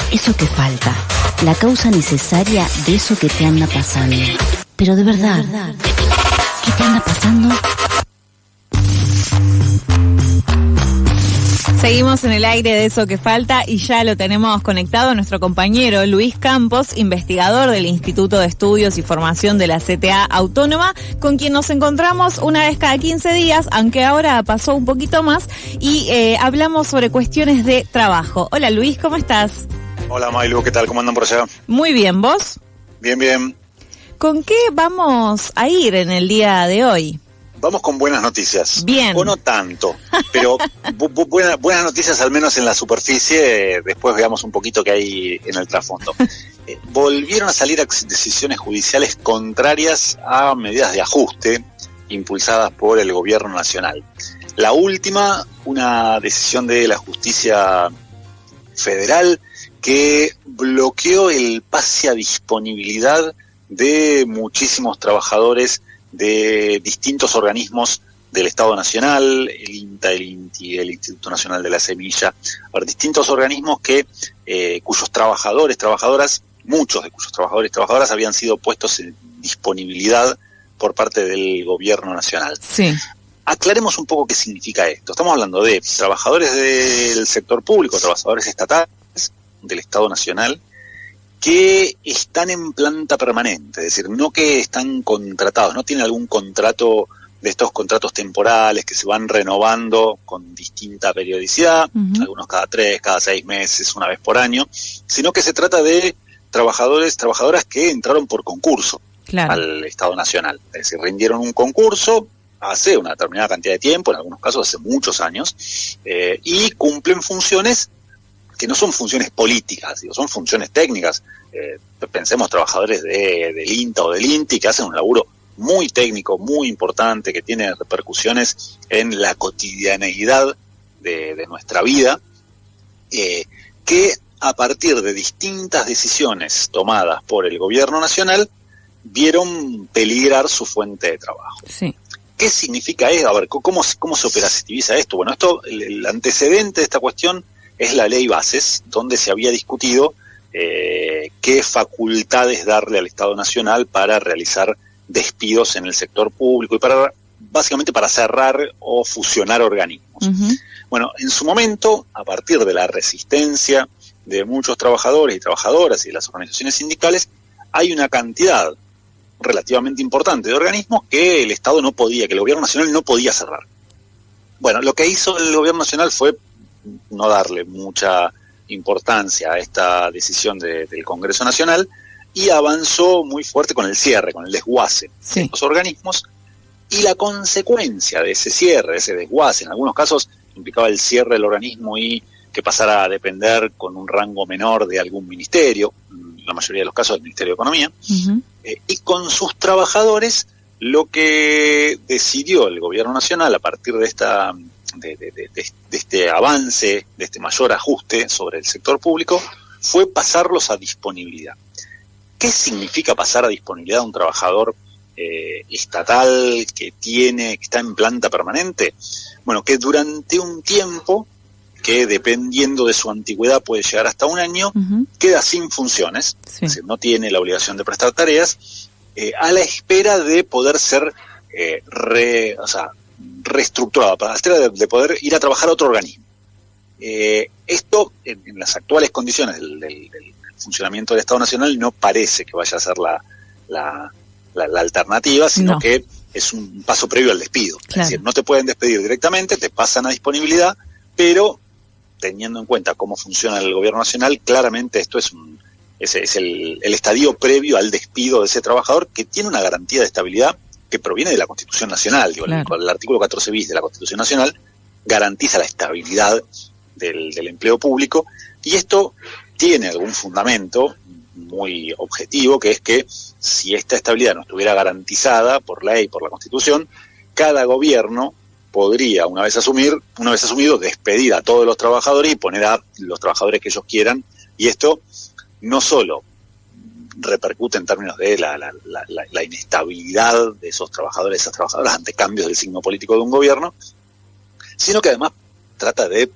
Eso que falta, la causa necesaria de eso que te anda pasando. Pero de verdad, ¿qué te anda pasando? Seguimos en el aire de eso que falta y ya lo tenemos conectado a nuestro compañero Luis Campos, investigador del Instituto de Estudios y Formación de la CTA Autónoma, con quien nos encontramos una vez cada 15 días, aunque ahora pasó un poquito más, y hablamos sobre cuestiones de trabajo. Hola Luis, ¿cómo estás? Hola Mailu, ¿qué tal? ¿Cómo andan por allá? Muy bien, ¿vos? Bien, bien. ¿Con qué vamos a ir en el día de hoy? Vamos con buenas noticias. Bien. O no tanto, pero buenas noticias al menos en la superficie, después veamos un poquito qué hay en el trasfondo. Volvieron a salir decisiones judiciales contrarias a medidas de ajuste impulsadas por el gobierno nacional. La última, una decisión de la justicia federal que bloqueó el pase a disponibilidad de muchísimos trabajadores de distintos organismos del Estado Nacional, el INTA, el INTI, el Instituto Nacional de la Semilla, distintos organismos cuyos trabajadores, trabajadoras, muchos de cuyos trabajadores y trabajadoras habían sido puestos en disponibilidad por parte del gobierno nacional. Sí. Aclaremos un poco qué significa esto. Estamos hablando de trabajadores del sector público, trabajadores estatales del Estado Nacional, que están en planta permanente, es decir, no que están contratados, no tienen algún contrato de estos contratos temporales que se van renovando con distinta periodicidad, algunos cada 3, cada 6 meses, una vez por año, sino que se trata de trabajadoras que entraron por concurso al Estado Nacional, es decir, rindieron un concurso hace una determinada cantidad de tiempo, en algunos casos hace muchos años, y cumplen funciones que no son funciones políticas, son funciones técnicas. Pensemos trabajadores del INTA o del INTI que hacen un laburo muy técnico, muy importante, que tiene repercusiones en la cotidianeidad de nuestra vida, que a partir de distintas decisiones tomadas por el gobierno nacional vieron peligrar su fuente de trabajo. Sí. ¿Qué significa eso? A ver, ¿cómo se operativiza esto? Bueno, el antecedente de esta cuestión es la ley Bases, donde se había discutido qué facultades darle al Estado Nacional para realizar despidos en el sector público y básicamente para cerrar o fusionar organismos. Bueno, en su momento, a partir de la resistencia de muchos trabajadores y trabajadoras y de las organizaciones sindicales, hay una cantidad relativamente importante de organismos que el Estado no podía, que el gobierno nacional no podía cerrar. Bueno, lo que hizo el gobierno nacional fue no darle mucha importancia a esta decisión del Congreso Nacional y avanzó muy fuerte con el cierre, con el desguace de los organismos, y la consecuencia de ese cierre, de ese desguace, en algunos casos implicaba el cierre del organismo y que pasara a depender con un rango menor de algún ministerio, en la mayoría de los casos del Ministerio de Economía, y con sus trabajadores lo que decidió el gobierno nacional a partir de este avance, de este mayor ajuste sobre el sector público, fue pasarlos a disponibilidad. ¿Qué significa pasar a disponibilidad a un trabajador estatal que está en planta permanente? Bueno, que durante un tiempo, que dependiendo de su antigüedad puede llegar hasta un año, queda sin funciones, es decir, no tiene la obligación de prestar tareas, a la espera de poder ser reestructurado, para de poder ir a trabajar a otro organismo. Esto, en las actuales condiciones del funcionamiento del Estado Nacional, no parece que vaya a ser la alternativa, sino que es un paso previo al despido. Claro. Es decir, no te pueden despedir directamente, te pasan a disponibilidad, pero teniendo en cuenta cómo funciona el gobierno nacional, claramente esto es el estadio previo al despido de ese trabajador, que tiene una garantía de estabilidad que proviene de la Constitución Nacional. El artículo 14 bis de la Constitución Nacional garantiza la estabilidad del empleo público, y esto tiene algún fundamento muy objetivo, que es que si esta estabilidad no estuviera garantizada por ley, por la Constitución, cada gobierno podría, una vez asumido, despedir a todos los trabajadores y poner a los trabajadores que ellos quieran, y esto no solo repercute en términos de la inestabilidad de esos trabajadores, esas trabajadoras ante cambios del signo político de un gobierno, sino que además trata de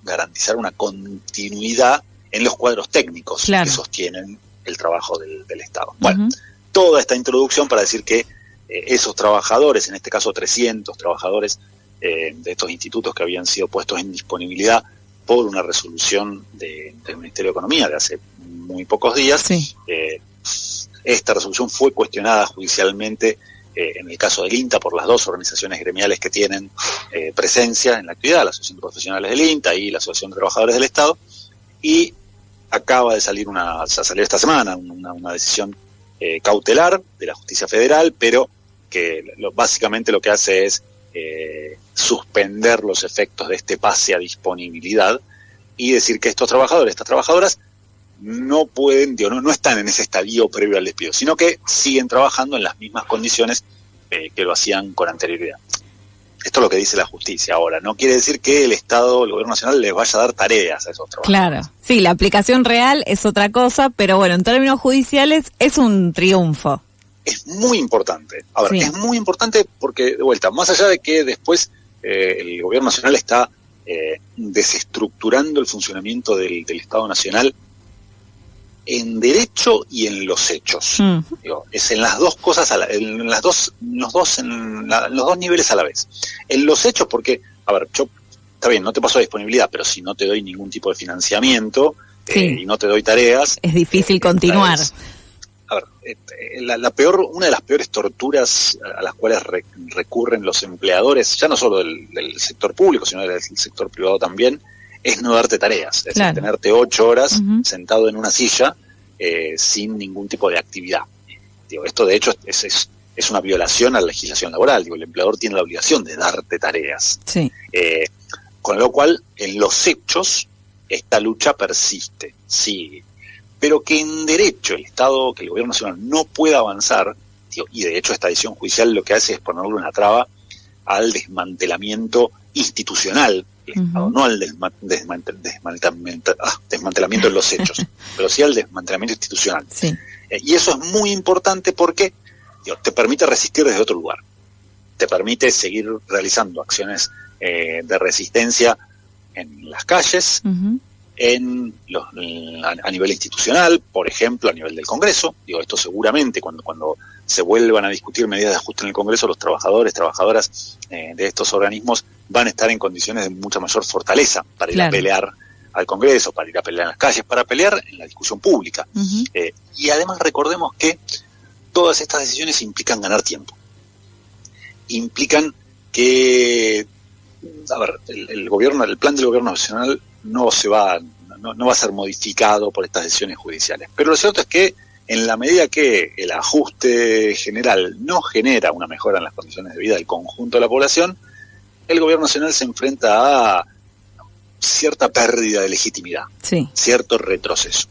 garantizar una continuidad en los cuadros técnicos claro, que sostienen el trabajo del Estado. Bueno, toda esta introducción para decir que esos trabajadores, en este caso 300 trabajadores de estos institutos que habían sido puestos en disponibilidad por una resolución del Ministerio de Economía de hace muy pocos días, sí, esta resolución fue cuestionada judicialmente en el caso del INTA por las dos organizaciones gremiales que tienen presencia en la actividad, la Asociación de Profesionales del INTA y la Asociación de Trabajadores del Estado, y acaba de salir salió esta semana una decisión cautelar de la Justicia Federal, pero que básicamente lo que hace es suspender los efectos de este pase a disponibilidad y decir que estos trabajadores, estas trabajadoras, no pueden, no están en ese estadio previo al despido, sino que siguen trabajando en las mismas condiciones que lo hacían con anterioridad. Esto es lo que dice la justicia ahora. No quiere decir que el Estado, el Gobierno Nacional, les vaya a dar tareas a esos trabajadores. claro. Sí, la aplicación real es otra cosa, pero bueno, en términos judiciales es un triunfo. Es muy importante. A ver, sí, es muy importante porque, de vuelta, más allá de que después el Gobierno Nacional está desestructurando el funcionamiento del Estado Nacional en derecho y en los hechos. Digo, es en las dos cosas, en los dos niveles a la vez. En los hechos, porque, a ver, está bien, no te paso a disponibilidad, pero si no te doy ningún tipo de financiamiento y no te doy tareas, es difícil continuar. A ver, una de las peores torturas a las cuales recurren los empleadores, ya no solo del sector público, sino del sector privado también, es no darte tareas, es decir, tenerte 8 horas sentado en una silla sin ningún tipo de actividad. Digo, esto de hecho es una violación a la legislación laboral. Digo, el empleador tiene la obligación de darte tareas. Sí. Con lo cual, en los hechos, esta lucha persiste, sigue. Pero que en derecho el Estado, que el Gobierno Nacional no pueda avanzar, y de hecho esta decisión judicial lo que hace es ponerle una traba al desmantelamiento institucional del Estado, no al desmantelamiento de los hechos, pero sí al desmantelamiento institucional. Sí. Y eso es muy importante porque te permite resistir desde otro lugar, te permite seguir realizando acciones de resistencia en las calles, a nivel institucional, por ejemplo, a nivel del Congreso. Esto seguramente cuando se vuelvan a discutir medidas de ajuste en el Congreso, los trabajadores, trabajadoras de estos organismos van a estar en condiciones de mucha mayor fortaleza para ir a pelear al Congreso, para ir a pelear en las calles, para pelear en la discusión pública. Y además recordemos que todas estas decisiones implican ganar tiempo. Implican que, a ver, el plan del Gobierno Nacional no va a ser modificado por estas decisiones judiciales. Pero lo cierto es que en la medida que el ajuste general no genera una mejora en las condiciones de vida del conjunto de la población, el Gobierno Nacional se enfrenta a cierta pérdida de legitimidad, cierto retroceso.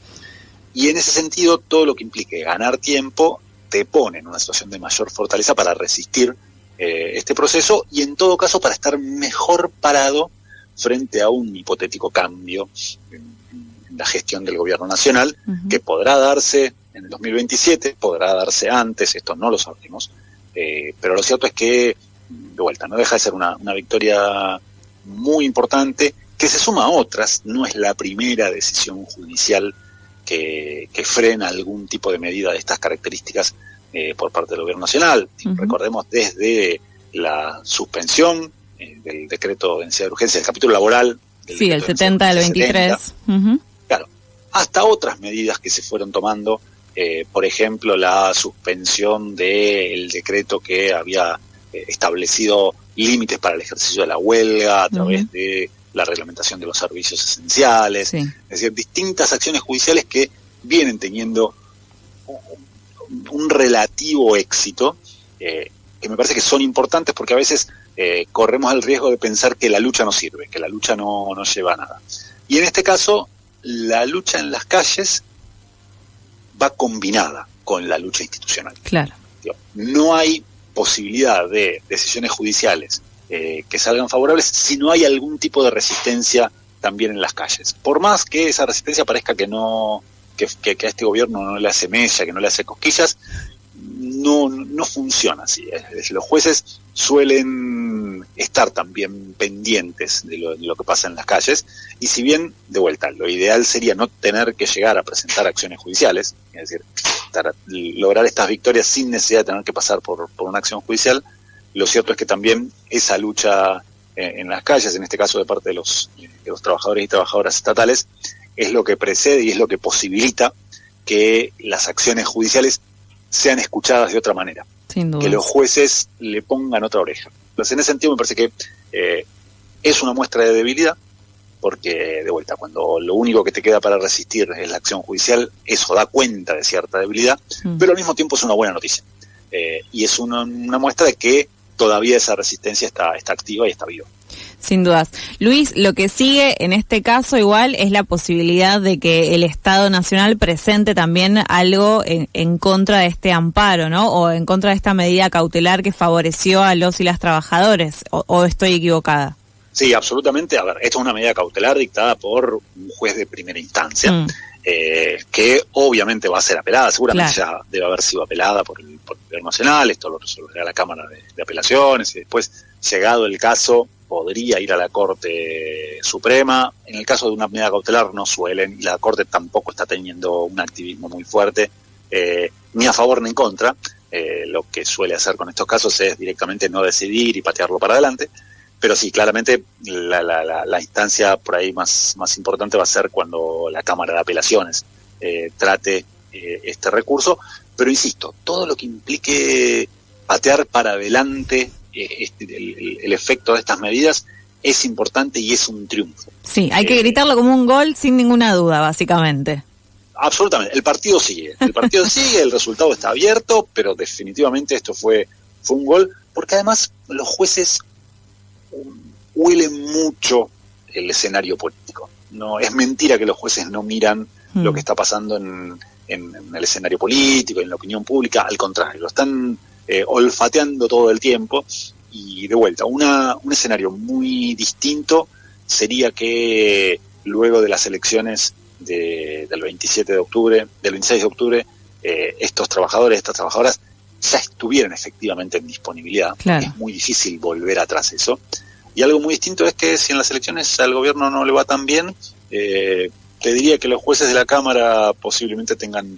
Y en ese sentido, todo lo que implique ganar tiempo te pone en una situación de mayor fortaleza para resistir este proceso y en todo caso para estar mejor parado frente a un hipotético cambio en la gestión del Gobierno Nacional, que podrá darse en el 2027, podrá darse antes, esto no lo sabemos, pero lo cierto es que, de vuelta, no deja de ser una victoria muy importante, que se suma a otras. No es la primera decisión judicial que frena algún tipo de medida de estas características por parte del Gobierno Nacional. Recordemos desde la suspensión del decreto de necesidad de urgencia, del capítulo laboral. El 70 del 23. Claro, hasta otras medidas que se fueron tomando, por ejemplo, la suspensión del decreto que había establecido límites para el ejercicio de la huelga a través de la reglamentación de los servicios esenciales, es decir, distintas acciones judiciales que vienen teniendo un relativo éxito, que me parece que son importantes porque a veces corremos el riesgo de pensar que la lucha no sirve, que la lucha no lleva a nada. Y en este caso, la lucha en las calles va combinada con la lucha institucional. Claro. No hay posibilidad de decisiones judiciales que salgan favorables si no hay algún tipo de resistencia también en las calles. Por más que esa resistencia parezca que a este gobierno no le hace mella, que no le hace cosquillas, no funciona así. Los jueces suelen deben estar también pendientes de lo que pasa en las calles, y si bien, de vuelta, lo ideal sería no tener que llegar a presentar acciones judiciales, es decir, lograr estas victorias sin necesidad de tener que pasar por una acción judicial, lo cierto es que también esa lucha en las calles, en este caso de parte de los trabajadores y trabajadoras estatales, es lo que precede y es lo que posibilita que las acciones judiciales sean escuchadas de otra manera, sin duda, que los jueces le pongan otra oreja. Entonces, en ese sentido me parece que es una muestra de debilidad, porque, de vuelta, cuando lo único que te queda para resistir es la acción judicial, eso da cuenta de cierta debilidad, pero al mismo tiempo es una buena noticia. Y es una muestra de que todavía esa resistencia está activa y está viva. Sin dudas. Luis, lo que sigue en este caso igual es la posibilidad de que el Estado Nacional presente también algo en contra de este amparo, ¿no? O en contra de esta medida cautelar que favoreció a los y las trabajadores, ¿o estoy equivocada? Sí, absolutamente. A ver, esto es una medida cautelar dictada por un juez de primera instancia, que obviamente va a ser apelada, seguramente claro, ya debe haber sido apelada por el Gobierno Nacional, esto lo resolverá la Cámara de Apelaciones, y después, llegado el caso, podría ir a la Corte Suprema. En el caso de una medida cautelar no suelen, y la Corte tampoco está teniendo un activismo muy fuerte, ni a favor ni en contra. Lo que suele hacer con estos casos es directamente no decidir y patearlo para adelante. Pero sí, claramente la instancia por ahí más importante va a ser cuando la Cámara de Apelaciones trate este recurso. Pero insisto, todo lo que implique patear para adelante el efecto de estas medidas es importante y es un triunfo. Sí, hay que gritarlo como un gol sin ninguna duda, básicamente. Absolutamente, el partido sigue, el resultado está abierto, pero definitivamente esto fue un gol, porque además los jueces huelen mucho el escenario político. No es mentira que los jueces no miran lo que está pasando en el escenario político, en la opinión pública, al contrario, lo están olfateando todo el tiempo. Y de vuelta, un escenario muy distinto sería que luego de las elecciones del 27 de octubre, del 26 de octubre, estos trabajadores, estas trabajadoras ya estuvieran efectivamente en disponibilidad. Claro. Es muy difícil volver atrás eso. Y algo muy distinto es que si en las elecciones al gobierno no le va tan bien, te diría que los jueces de la Cámara posiblemente tengan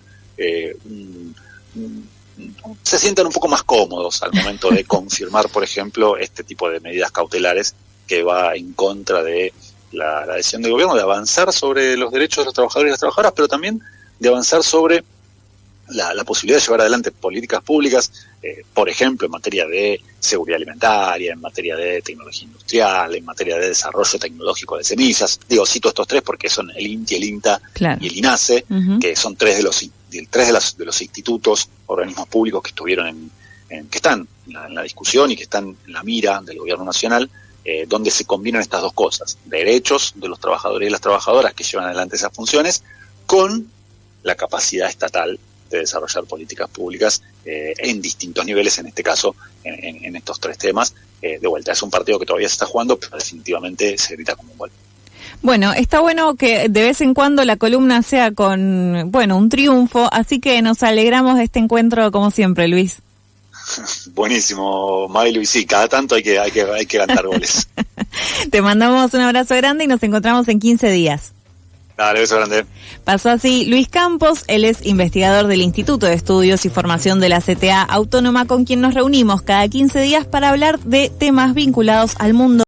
se sientan un poco más cómodos al momento de confirmar, por ejemplo, este tipo de medidas cautelares que va en contra de la decisión del gobierno de avanzar sobre los derechos de los trabajadores y las trabajadoras, pero también de avanzar sobre la posibilidad de llevar adelante políticas públicas, por ejemplo, en materia de seguridad alimentaria, en materia de tecnología industrial, en materia de desarrollo tecnológico de semillas. Cito estos tres porque son el INTI, el INTA claro, y el INASE, que son tres de los institutos, organismos públicos que estuvieron que están en la discusión y que están en la mira del gobierno nacional, donde se combinan estas dos cosas: derechos de los trabajadores y las trabajadoras que llevan adelante esas funciones, con la capacidad estatal de desarrollar políticas públicas en distintos niveles, en este caso, en estos tres temas. De vuelta, es un partido que todavía se está jugando, pero definitivamente se grita como un gol. Bueno, está bueno que de vez en cuando la columna sea con, un triunfo, así que nos alegramos de este encuentro como siempre, Luis. Buenísimo, Mailu, y sí, cada tanto hay que ganar goles. Te mandamos un abrazo grande y nos encontramos en 15 días. Dale, beso grande. Pasó así Luis Campos, él es investigador del Instituto de Estudios y Formación de la CTA Autónoma, con quien nos reunimos cada 15 días para hablar de temas vinculados al mundo